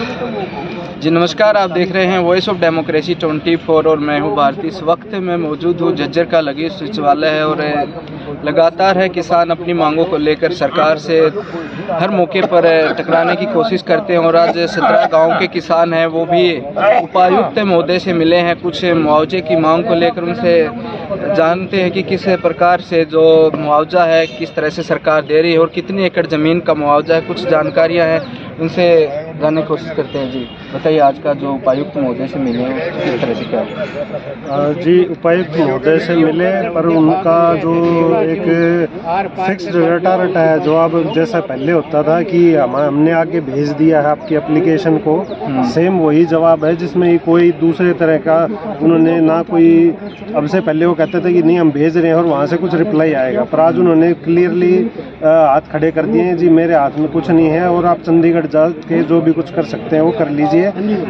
जी नमस्कार, आप देख रहे हैं वॉइस ऑफ डेमोक्रेसी 24 और मैं हूं भारती। इस वक्त मैं मौजूद हूं झज्जर का लगी सचिवालय है और लगातार है किसान अपनी मांगों को लेकर सरकार से हर मौके पर टकराने की कोशिश करते हैं और आज 17 गांव के किसान हैं वो भी उपायुक्त महोदय से मिले हैं। कुछ मुआवजे की मांग को लेकर उनसे जानते हैं कि किस प्रकार से जो मुआवजा है किस तरह से सरकार दे रही है और कितनी एकड़ ज़मीन का मुआवजा है, कुछ जानकारियाँ हैं उनसे जानने की कोशिश करते हैं। जी बताइए, आज का जो उपायुक्त महोदय से मिले हैं किस तरह से क्या? जी उपायुक्त महोदय से मिले, पर उनका जो एक फिक्स्ड रेट है जो अब जैसा पहले होता था कि हमने आगे भेज दिया है आपकी एप्लीकेशन को, सेम वही जवाब है जिसमें कोई दूसरे तरह का उन्होंने ना कोई, अब से पहले वो कहते थे कि नहीं हम भेज रहे हैं और वहाँ से कुछ रिप्लाई आएगा, पर आज उन्होंने क्लियरली हाथ खड़े कर दिए हैं। जी मेरे हाथ में कुछ नहीं है और आप चंडीगढ़ जा के जो भी कुछ कर सकते हैं वो कर लीजिए।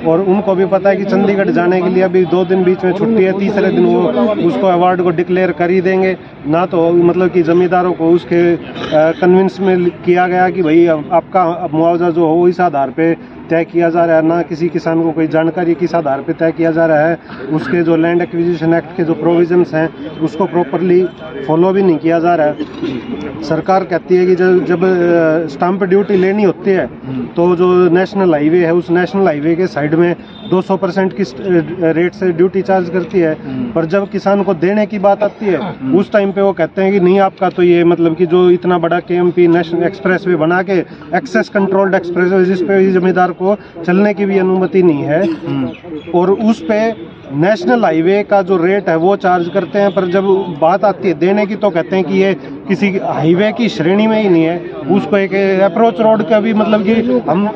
और उनको भी पता है कि चंडीगढ़ जाने के लिए अभी 2 दिन बीच में छुट्टी है, तीसरे दिन वो उसको अवार्ड को डिक्लेयर कर ही देंगे। ना तो मतलब कि जमींदारों को उसके कन्विंस में किया गया कि भाई आपका मुआवजा जो हो इस आधार पे तय किया जा रहा है, ना किसी किसान को कोई जानकारी किस आधार पे तय किया जा रहा है। उसके जो लैंड एक्विजिशन एक्ट के जो प्रोविजंस हैं उसको प्रॉपरली फॉलो भी नहीं किया जा रहा है। सरकार कहती है कि जब स्टाम्प ड्यूटी लेनी होती है तो जो नेशनल हाईवे है उस नेशनल हाईवे के साइड में 200% की रेट से ड्यूटी चार्ज करती है, पर जब किसान को देने की बात आती है उस टाइम पे वो कहते हैं कि नहीं आपका तो ये मतलब कि जो इतना बड़ा KMP नेशनल एक्सप्रेस वे बना के एक्सेस कंट्रोल्ड एक्सप्रेस वे जिस पे जमींदार को चलने की भी अनुमति नहीं है और उस पे नेशनल हाईवे का जो रेट है वो चार्ज करते हैं, पर जब बात आती है देने की तो कहते हैं कि ये किसी हाईवे की श्रेणी में ही नहीं है। उसको एक अप्रोच रोड का भी मतलब कि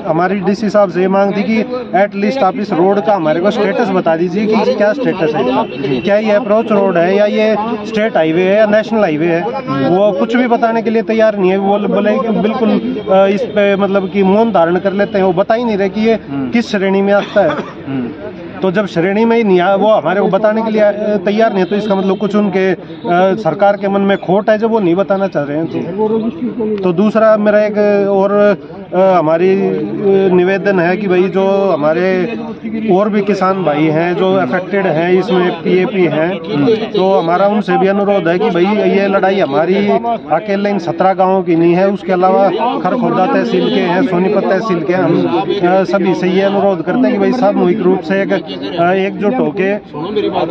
हमारी DC साहब से ये मांग थी कि एटलीस्ट आप इस रोड का हमारे को स्टेटस बता दीजिए कि क्या स्टेटस है, क्या ये अप्रोच रोड है या ये स्टेट हाईवे है या नेशनल हाईवे है। वो कुछ भी बताने के लिए तैयार नहीं है। वो बोले बिल्कुल इस पे मतलब कि मौन धारण कर लेते हैं, वो बता ही नहीं रहे कि ये किस श्रेणी में आता है। तो जब श्रेणी में ही नहीं आया वो हमारे को बताने के लिए तैयार नहीं है तो इसका मतलब कुछ उनके सरकार के मन में खोट है जब वो नहीं बताना चाह रहे हैं। तो दूसरा मेरा एक और हमारी निवेदन है कि भाई जो हमारे और भी किसान भाई हैं जो अफेक्टेड हैं इसमें PAP हैं, तो हमारा उनसे भी अनुरोध है कि भाई ये लड़ाई हमारी अकेले इन 17 गाँवों की नहीं है, उसके अलावा खरखुर्दा तहसील के हैं, सोनीपत तहसील के। हम सभी से ये अनुरोध करते हैं कि भाई सामूहिक रूप से एकजुट होके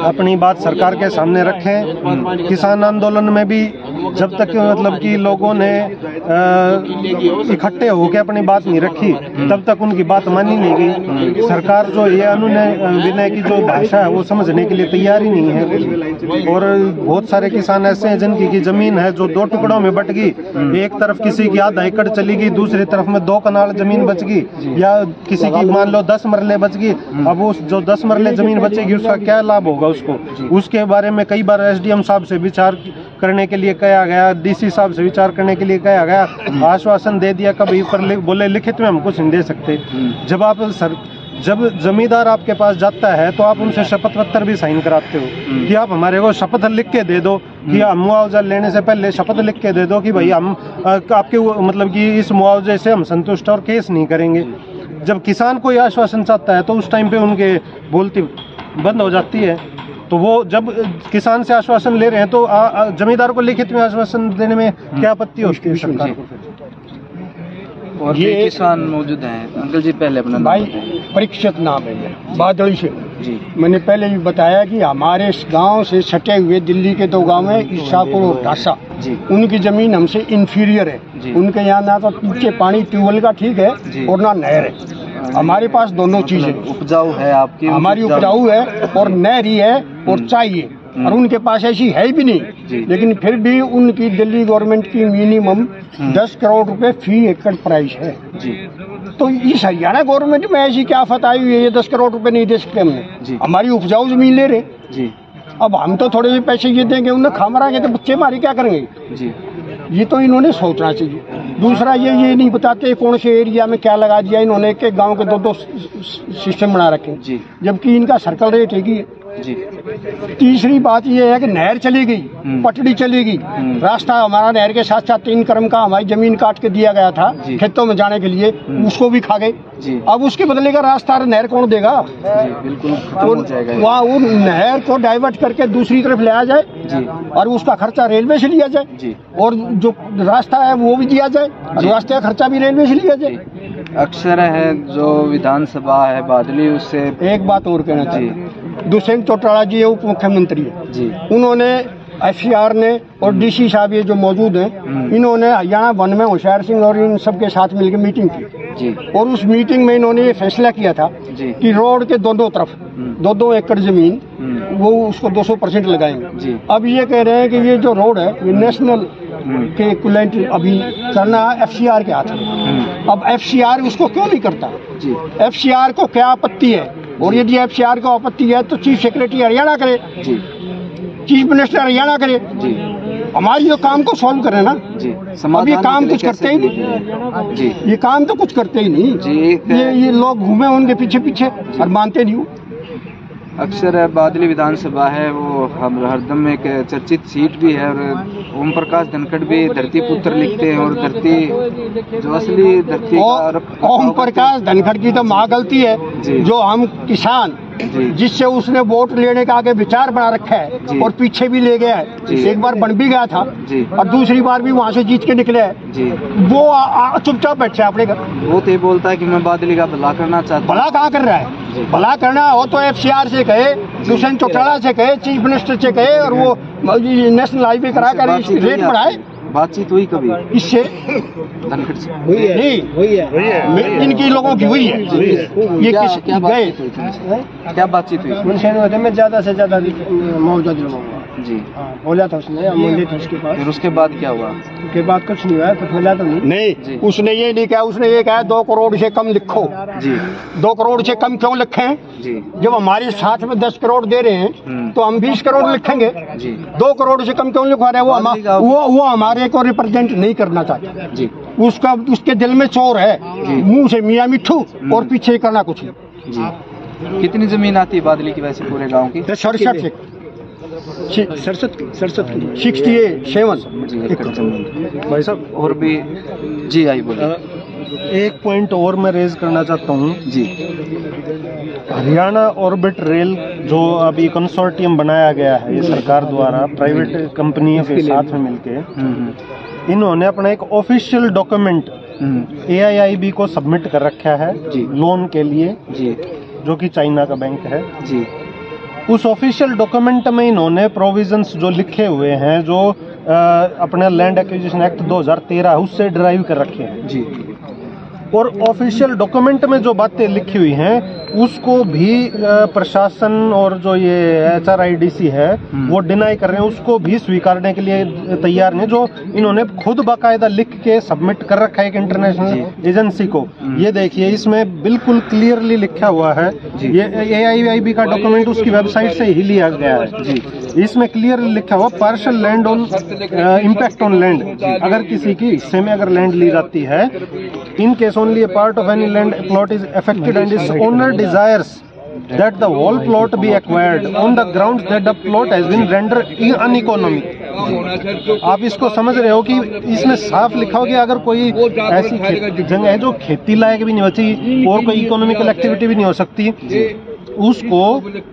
अपनी बात सरकार के सामने रखें। किसान आंदोलन में भी जब तक मतलब कि लोगों ने इकट्ठे होकर अपनी बात नहीं रखी तब तक उनकी बात मानी नहीं गई। सरकार जो ये अनुनय विनय की जो भाषा है वो समझने के लिए तैयार ही नहीं है। और बहुत सारे किसान ऐसे हैं जिनकी की जमीन है जो 2 टुकड़ों में बट गई, एक तरफ किसी की आधा एकड़ चली गई, दूसरी तरफ में 2 कनाल जमीन बच गई, या किसी की मान लो 10 मरले बच गई। अब उस जो 10 मरले जमीन बचेगी उसका क्या लाभ होगा उसको, उसके बारे में कई बार SDM साहब से विचार करने के लिए कहा गया, DC साहब से विचार करने के लिए कहा गया, आश्वासन दे दिया, कभी पर बोले लिखित में हम कुछ नहीं दे सकते। जब जमींदार आपके पास जाता है तो आप उनसे शपथ पत्र भी साइन कराते हो कि आप हमारे को शपथ लिख के दे दो कि हम मुआवजा लेने से पहले शपथ लिख के दे दो कि भाई हम आपके मतलब कि इस मुआवजे से हम संतुष्ट और केस नहीं करेंगे। जब किसान कोई आश्वासन चाहता है तो उस टाइम पे उनके बोलती बंद हो जाती है। तो वो जब किसान से आश्वासन ले रहे हैं तो जमींदार को लिखित में आश्वासन देने में क्या आपत्ति होती है सरकार को? और ये किसान मौजूद हैं। अंकल जी पहले अपना भाई परीक्षित नाम है मेरा, बादली से। जी मैंने पहले भी बताया कि हमारे गांव से सटे हुए दिल्ली के 2 गांव हैं, ईसापुर और ढासा, उनकी जमीन हमसे इंफीरियर है। उनके यहाँ ना तो पीछे पानी ट्यूबवेल का ठीक है और ना नहर है। हमारे पास दोनों चीजें उपजाऊ है, आपकी हमारी उपजाऊ है और नहरी है और चाहिए, और उनके पास ऐसी है भी नहीं। लेकिन फिर भी उनकी दिल्ली गवर्नमेंट की मिनिमम 10 करोड़ रुपए फी एकड़ प्राइस है। तो इस हरियाणा गवर्नमेंट में ऐसी क्या आफत आई हुई है, ये 10 करोड़ रुपए नहीं दे सकते हमने। हमारी उपजाऊ जमीन ले रहे। अब हम तो थोड़े भी पैसे ये देंगे, उन्हें खा मराएंगे तो बच्चे हमारे क्या करेंगे? ये तो इन्होंने सोचना चाहिए। दूसरा ये नहीं बताते कौन से एरिया में क्या लगा दिया इन्होंने, के गांव के 2-2 सिस्टम बना रखे, जबकि इनका सर्कल रेट एक ही है। जी। तीसरी बात ये है कि नहर चली गई, पटड़ी चली गई, रास्ता हमारा नहर के साथ साथ 3 क्रम का हमारी जमीन काट के दिया गया था खेतों में जाने के लिए, उसको भी खा गए। अब उसके बदले का रास्ता नहर कौन देगा? बिल्कुल खत्म हो जाएगा। वहाँ वो नहर को डाइवर्ट करके दूसरी तरफ ले आ जाए और उसका खर्चा रेलवे से लिया जाए और जो रास्ता है वो भी दिया जाए और रास्ते का खर्चा भी रेलवे से लिया जाए। अक्सर है जो विधानसभा है बादली, उससे एक बात और कहना चाहिए, दुष्यंत चौटाला जी उप मुख्यमंत्री है जी, उन्होंने FCR ने और DC साहब ये जो मौजूद हैं, इन्होंने हरियाणा वन में होशियार सिंह और इन सबके साथ मिलकर मीटिंग की जी। और उस मीटिंग में इन्होंने ये फैसला किया था कि रोड के दोनों तरफ 2-2 एकड़ जमीन वो उसको 200% लगाएंगे। अब ये कह रहे हैं कि ये जो रोड है ये नेशनल के इक्विवेलेंट अभी करना FCR के हाथ में। अब FCR उसको क्यों नहीं करता? FCR को क्या आपत्ति है? और यदि FCR को आपत्ति है तो चीफ सेक्रेटरी हरियाणा करे, चीफ मिनिस्टर हरियाणा करे, हमारी जो काम को सॉल्व करे ना। अब ये काम कुछ करते ही नहीं, ये काम तो कुछ करते ही नहीं। ये लोग घूमे उनके पीछे पीछे और मानते नहीं। अक्सर बादली विधानसभा है वो हम हरदम एक चर्चित सीट भी है और ओम प्रकाश धनखड़ भी धरती पुत्र लिखते हैं और धरती जो असली धरती ओम प्रकाश धनखड़ की तो माँ गलती है जो हम किसान जिससे उसने वोट लेने का आगे विचार बना रखा है और पीछे भी ले गया है। एक बार बन भी गया था और दूसरी बार भी वहाँ से जीत के निकले है। वो चुपचाप बैठे अपने घर। वो तो बलता है कि मैं बादली का भला करना चाहता हूँ। भला कहाँ कर रहा है? भला करना हो तो FCR से कहे, दुष्यंत चौटाला से कहे, चीफ मिनिस्टर से कहे और वो नेशनल हाईवे करा कर रेट बढ़ाए। बातचीत हुई कभी इससे? धनखड़ से नहीं, इनकी लोगों की हुई है। ये क्या बातचीत हुई? उनसे मैं ज्यादा से ज्यादा मौजूद रहूँगा जी। बोला था उसने, मंडी था उसके पास। फिर उसके बाद क्या हुआ? उसके बाद कुछ नहीं हुआ, कुछ बोला तो नहीं। उसने ये नहीं कहा, उसने ये कहा 2 करोड़ से कम लिखो जी। 2 करोड़ से कम क्यों लिखें जी? जब हमारे साथ में 10 करोड़ दे रहे हैं तो हम 20 करोड़ लिखेंगे जी। 2 करोड़ से कम क्यों लिखवा रहे हैं? वो हमारे को रिप्रेजेंट नहीं करना चाहता जी। उसके दिल में चोर है, मुंह से मियाँ मिठू और पीछे करना कुछ नहीं। कितनी जमीन आती है बादली की वैसे पूरे गाँव की? 67 भाई साहब और भी जी आई बोले। एक पॉइंट और मैं रेज करना चाहता हूँ जी। हरियाणा ऑर्बिट रेल जो अभी कंसोर्टियम बनाया गया है ये सरकार द्वारा प्राइवेट कंपनियों के साथ में मिलके, इन्होंने अपना एक ऑफिशियल डॉक्यूमेंट AIIB को सबमिट कर रखा है लोन के लिए जी, जो कि चाइना का बैंक है जी। उस ऑफिशियल डॉक्यूमेंट में इन्होंने प्रोविजंस जो लिखे हुए हैं जो अपने लैंड एक्विजिशन एक्ट 2013 उससे ड्राइव कर रखे हैं जी। और ऑफिशियल डॉक्यूमेंट में जो बातें लिखी हुई हैं उसको भी प्रशासन और जो ये HRIDC है वो डिनाई कर रहे हैं, उसको भी स्वीकारने के लिए तैयार नहीं, जो इन्होंने खुद बाकायदा लिख के सबमिट कर रखा है एक इंटरनेशनल एजेंसी को। ये देखिए इसमें बिल्कुल क्लियरली लिखा हुआ है, ये AIIB का डॉक्यूमेंट उसकी वेबसाइट से ही लिया गया है जी। इसमें क्लियरली लिखा हुआ partial land on impact on land, अगर किसी की हिस्से में अगर लैंड ली जाती है, in case only a part of any land plot is affected and its owner desires that the whole plot be acquired on the grounds that the plot has been rendered uneconomic। आप इसको समझ रहे हो कि इसमें साफ लिखा हो कि अगर कोई ऐसी जगह है जो खेती लायक भी नहीं बची और कोई इकोनॉमिकल एक्टिविटी भी नहीं हो सकती, उसको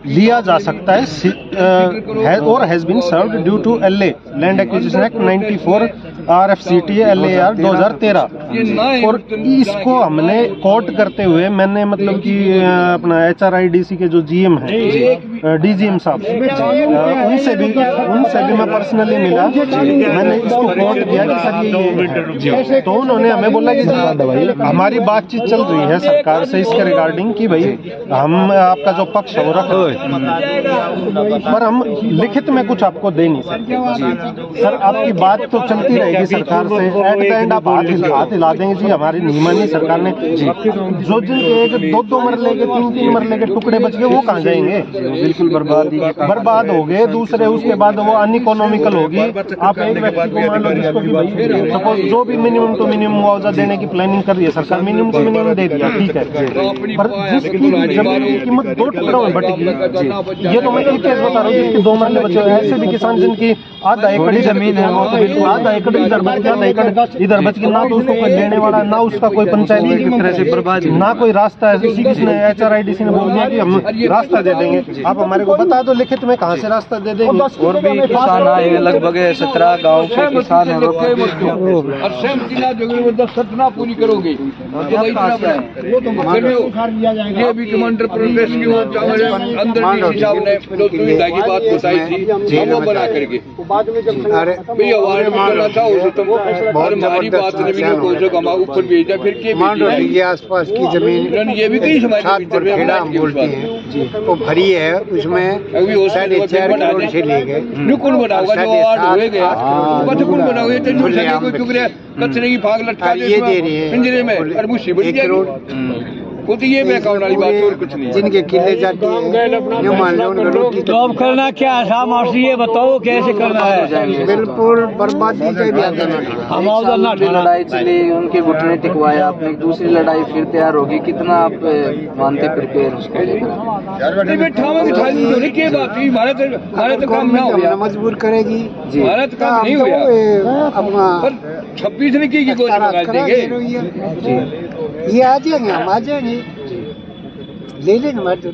लिया जा सकता है और has been served due to LA land acquisition act 94 RFCT LAR 2013। और इसको हमने कोट करते हुए मैंने मतलब कि अपना HRIDC के जो GM है DGM साहब उनसे भी मैं पर्सनली मिला, मैंने इसको कोट किया कि सर ये तो उन्होंने हमें बोला कि हमारी बातचीत चल रही है सरकार से इसके रिगार्डिंग कि भाई हम आपका जो पक्ष हो रखा पर हम लिखित में कुछ आपको दे नहीं सकते। सर आपकी बात तो चलती रहेगी आएगी सरकार से, एट द एंड आप हाथ हिला देंगे जी हमारी नहीं मानी सरकार ने। जो जिनके एक 2-2 मरले के 3-3 मरले के टुकड़े बच गए वो कहाँ जाएंगे? बिल्कुल बर्बाद हो गए। दूसरे उसके बाद वो अनइकोनॉमिकल होगी। आप एक व्यक्ति को मान लो जिसको भी सपोज जो भी मिनिमम टू मिनिमम मुआवजा देने की प्लानिंग कर रही है सरकार, मिनिमम टू मिनिमम दे दिया, ठीक है, पर जिसकी जमीन की कीमत 2 टुकड़ों में बट गई, ये तो मैं एक केस बता रहा हूँ जिसके 2 मरले बचे हुए। ऐसे भी किसान जिनकी आधा एकड़ जमीन है, वो तो आधा एकड़ इधर बच गया, आधा एकड़ इधर बच गया, ना तो उसको कोई लेने वाला, ना उसका कोई पंचायत की तरह से बर्बाद, ना कोई रास्ता है। किसने HRIDC ने बोल दिया कि हम रास्ता दे देंगे, आप हमारे को बता दो लिखित में कहाँ से रास्ता दे देंगे। और भी किसान आए हैं, लगभग 17 गाँव के किसान हैं। पूरी करोगे ये भी कमांडर प्रोसेस की अंदर की बात बताई थी, वो बना करके भैया वार्ड में करना था हमारी बात ऊपर भेजा, फिर ये आसपास की जमीन ये भी कई समाज हम बोलते हैं वो भरी है, उसमें 4.5 करोड़ से ले गए। कौन बनाओगा जो वार्ड हो गया, कौन बनाओगे? कचरे की भाग लटका ये दे रही है पिंजरे में और मुसीबत वो तो ये मैं कहने वाली बात और कुछ नहीं। जिनके किले जाते हैं जो मान लो जॉब करना क्या है साहब, आप ये बताओ कैसे करना है? बिल्कुल बर्बादी का भी लड़ाई चली, उनके घुटने टिकवाया आपने, दूसरी लड़ाई फिर तैयार होगी। कितना आप मानते प्रिपेयर उसको लेकर? काम ना हो मजबूर करेगी, भारत काम नहीं हुआ। 26 ने की देंगे, ये आ जाएंगे, हम आ जाएंगे, ले लेंगे हमारे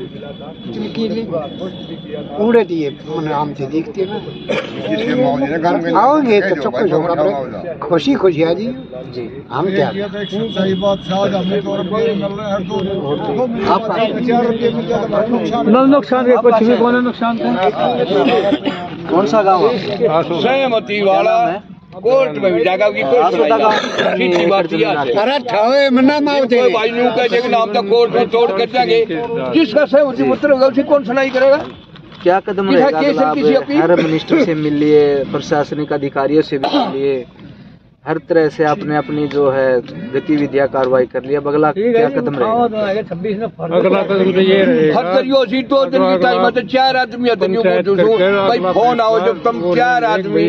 पूरे दिए आम से देखते ना आओगे तो चौकस होगा, खुशी खुशी आ जी हम क्या नुकसान कुछ भी कौन नुकसान था? कौन सा गाँव? सहमति वाला कोर्ट में भी जाएगा की कोर्ट भाई न्यू का नाम था, कोर्ट में तोड़ कर जाएंगे। जिसका सहमति पत्र होगा उसे कौन सुनाई करेगा? क्या कदम रहेगा? हर मिनिस्टर से मिल लिए, प्रशासनिक अधिकारियों से भी मिल लिए, हर तरह से आपने अपनी जो है गतिविधियां कार्रवाई कर लिया। अगला क्या कदम रहेगा? 26 में अगला कदम तो ये रहेगा 4 आदमी भाई फोन आओ जब तुम 4 आदमी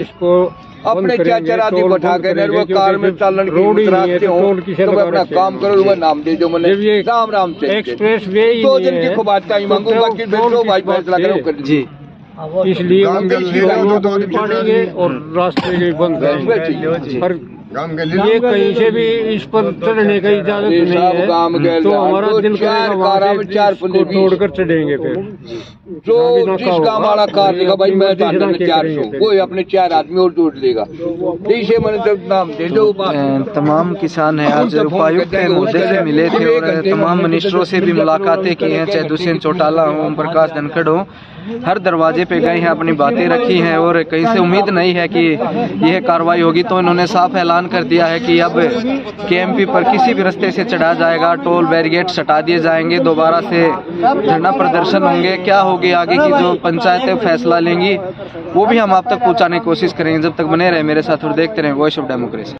अपने 4 आदमी बैठा के वो कार में चालन तो अपना काम करो, वो नाम दे जो मैंने राम राम से एक्सप्रेस वे 2 दिन की बात का ही मांगू, बाकी भाई फैसला करो कर जी। इसलिए पड़ेंगे और रास्ते बंद रहेंगे, पर ये कहीं से भी इस पर चढ़ने का इजाजत नहीं है, तो हमारा दिल करेगा तोड़कर चढ़ेंगे। फिर जो जिसका हमारा कार देगा भाई मैं 400 वो अपने 4 आदमी और जोड़ लेगा। इसे मैंने नाम दे दो। तमाम किसान है आज उपायुक्त के मुद्दे से मिले थे और तमाम मिनिस्टरों से भी मुलाकातें की हैं, चाहे दुष्यंत चौटाला हो, ओम प्रकाश धनखड़ हो, हर दरवाजे पे गए हैं, अपनी बातें रखी हैं और कहीं से उम्मीद नहीं है कि यह कार्रवाई होगी। तो इन्होंने साफ ऐलान कर दिया है कि अब KMP पर किसी भी रास्ते से चढ़ा जाएगा, टोल बैरिकेड हटा दिए जाएंगे, दोबारा से धरना प्रदर्शन होंगे। क्या होगी आगे की जो पंचायतें फैसला लेंगी वो भी हम आप तक पहुंचाने की कोशिश करेंगे। जब तक बने रहे मेरे साथ और देखते रहे वॉइस ऑफ डेमोक्रेसी।